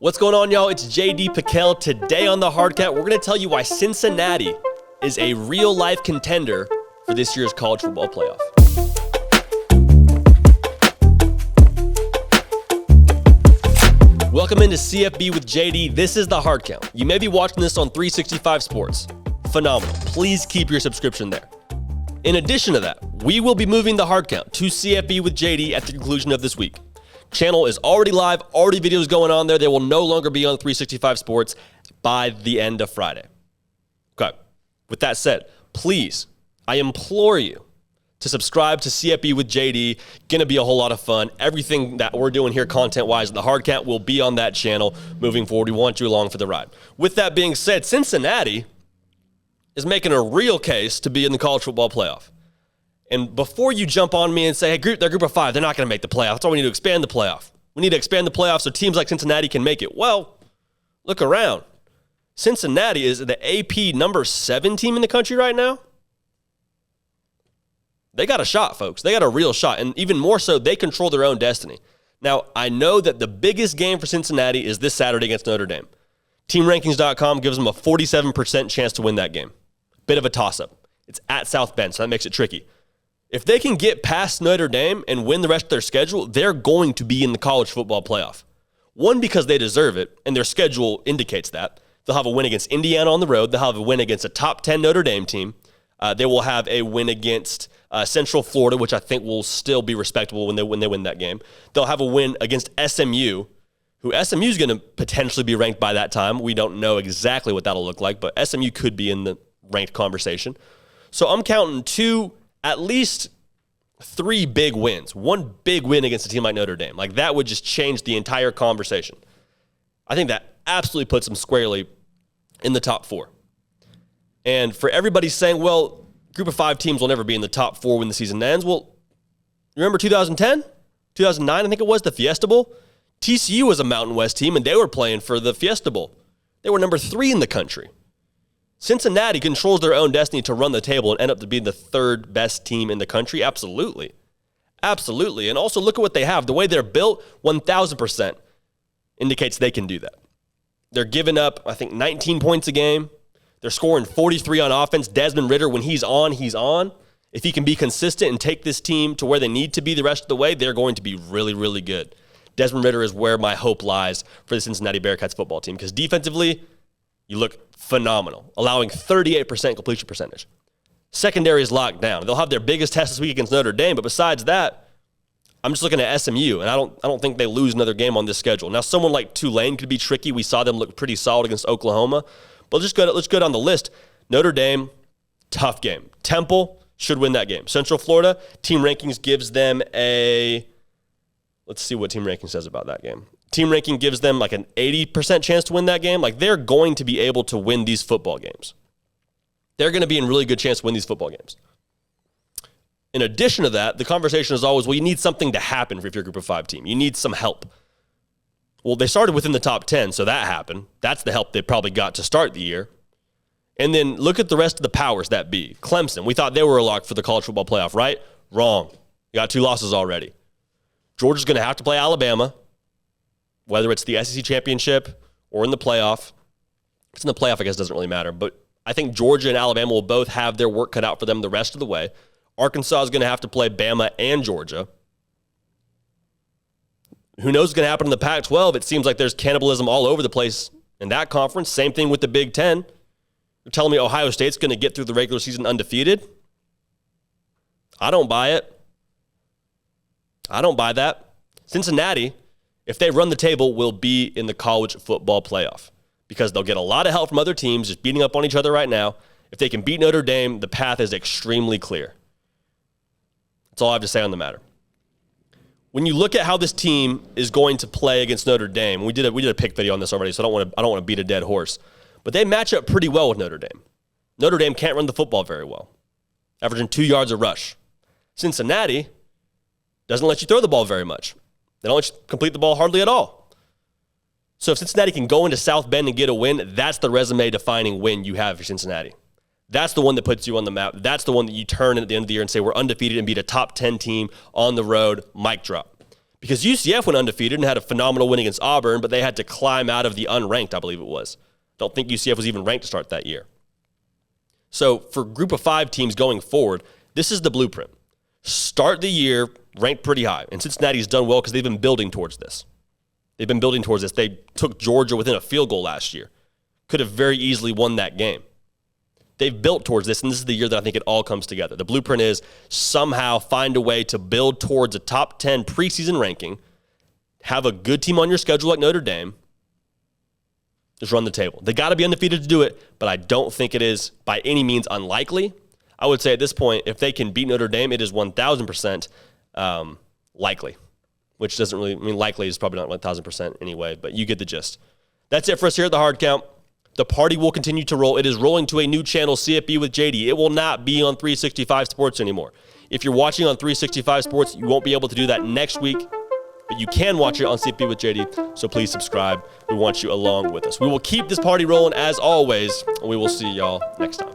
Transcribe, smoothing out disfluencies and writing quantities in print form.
What's going on, y'all? It's JD Piquel. Today on the Hardcat, we're going to tell you why Cincinnati is a real-life contender for this year's college football playoff. Welcome into CFB with JD. This is the Hard Count. You may be watching this on 365 Sports. Phenomenal. Please keep your subscription there. In addition to that, we will be moving the Hard Count to CFB with JD at the conclusion of this week. Channel is already live, already videos going on there. They will no longer be on 365 Sports by the end of Friday. Okay. With that said, please, I implore you to subscribe to CFB with JD. Going to be a whole lot of fun. Everything that we're doing here content-wise, the Hardcat will be on that channel moving forward. We want you along for the ride. With that being said, Cincinnati is making a real case to be in the college football playoff. And before you jump on me and say, hey, they're group of five, they're not going to make the playoff. That's why we need to expand the playoff. We need to expand the playoff so teams like Cincinnati can make it. Well, look around. Cincinnati is the AP number 7 team in the country right now. They got a shot, folks. They got a real shot. And even more so, they control their own destiny. Now, I know that the biggest game for Cincinnati is this Saturday against Notre Dame. TeamRankings.com gives them a 47% chance to win that game. Bit of a toss-up. It's at South Bend, so that makes it tricky. If they can get past Notre Dame and win the rest of their schedule, they're going to be in the college football playoff. One, because they deserve it, and their schedule indicates that. They'll have a win against Indiana on the road. They'll have a win against a top 10 Notre Dame team. They will have a win against Central Florida, which I think will still be respectable when they win that game. They'll have a win against SMU, who SMU is going to potentially be ranked by that time. We don't know exactly what that'll look like, but SMU could be in the ranked conversation. So I'm counting at least 3 big wins. One big win against a team like Notre Dame. Like, that would just change the entire conversation. I think that absolutely puts them squarely in the top 4. And for everybody saying, well, group of 5 teams will never be in the top 4 when the season ends. Well, remember 2010? 2009, I think it was, the Fiesta Bowl? TCU was a Mountain West team, and they were playing for the Fiesta Bowl. They were number 3 in the country. Cincinnati controls their own destiny to run the table and end up to be the 3rd best team in the country. Absolutely. Absolutely. And also look at what they have. The way they're built, 1,000% indicates they can do that. They're giving up, I think, 19 points a game. They're scoring 43 on offense. Desmond Ridder, when he's on, he's on. If he can be consistent and take this team to where they need to be the rest of the way, they're going to be really, really good. Desmond Ridder is where my hope lies for the Cincinnati Bearcats football team, because defensively, you look phenomenal, allowing 38% completion percentage. Secondary is locked down. They'll have their biggest test this week against Notre Dame, but besides that, I'm just looking at SMU, and I don't think they lose another game on this schedule. Now, someone like Tulane could be tricky. We saw them look pretty solid against Oklahoma, but let's go down the list. Notre Dame, tough game. Temple should win that game. Central Florida, Team Rankings gives them let's see what Team Rankings says about that game. Team ranking gives them like an 80% chance to win that game. Like, they're going to be able to win these football games. They're going to be in really good chance to win these football games. In addition to that, the conversation is always, well, you need something to happen if you're a group of 5 team. You need some help. Well, they started within the top 10, so that happened. That's the help they probably got to start the year. And then look at the rest of the powers that be. Clemson, we thought they were a lock for the college football playoff, right? Wrong. You got 2 losses already. Georgia's going to have to play Alabama, whether it's the SEC championship or in the playoff. If it's in the playoff, I guess it doesn't really matter. But I think Georgia and Alabama will both have their work cut out for them the rest of the way. Arkansas is going to have to play Bama and Georgia. Who knows what's going to happen in the Pac-12? It seems like there's cannibalism all over the place in that conference. Same thing with the Big Ten. You're telling me Ohio State's going to get through the regular season undefeated? I don't buy it. I don't buy that. Cincinnati, if they run the table, will be in the college football playoff because they'll get a lot of help from other teams just beating up on each other right now. If they can beat Notre Dame, the path is extremely clear. That's all I have to say on the matter. When you look at how this team is going to play against Notre Dame, we did a pick video on this already, so I don't want to beat a dead horse, but they match up pretty well with Notre Dame. Notre Dame can't run the football very well, averaging 2 yards a rush. Cincinnati doesn't let you throw the ball very much. They don't let you complete the ball hardly at all. So if Cincinnati can go into South Bend and get a win, that's the resume-defining win you have for Cincinnati. That's the one that puts you on the map. That's the one that you turn in at the end of the year and say, we're undefeated and beat a top 10 team on the road, mic drop. Because UCF went undefeated and had a phenomenal win against Auburn, but they had to climb out of the unranked, I believe it was. Don't think UCF was even ranked to start that year. So for group of 5 teams going forward, this is the blueprint. Start the year ranked pretty high. And Cincinnati's done well because they've been building towards this. They took Georgia within a field goal last year. Could have very easily won that game. They've built towards this, and this is the year that I think it all comes together. The blueprint is somehow find a way to build towards a top 10 preseason ranking, have a good team on your schedule like Notre Dame, just run the table. They got to be undefeated to do it, but I don't think it is by any means unlikely. I would say at this point, if they can beat Notre Dame, it is 1,000% likely, which doesn't really, likely is probably not 1,000% anyway, but you get the gist. That's it for us here at the Hard Count. The party will continue to roll. It is rolling to a new channel, CFP with JD. It will not be on 365 Sports anymore. If you're watching on 365 Sports, you won't be able to do that next week, but you can watch it on CFP with JD, so please subscribe. We want you along with us. We will keep this party rolling as always, and we will see y'all next time.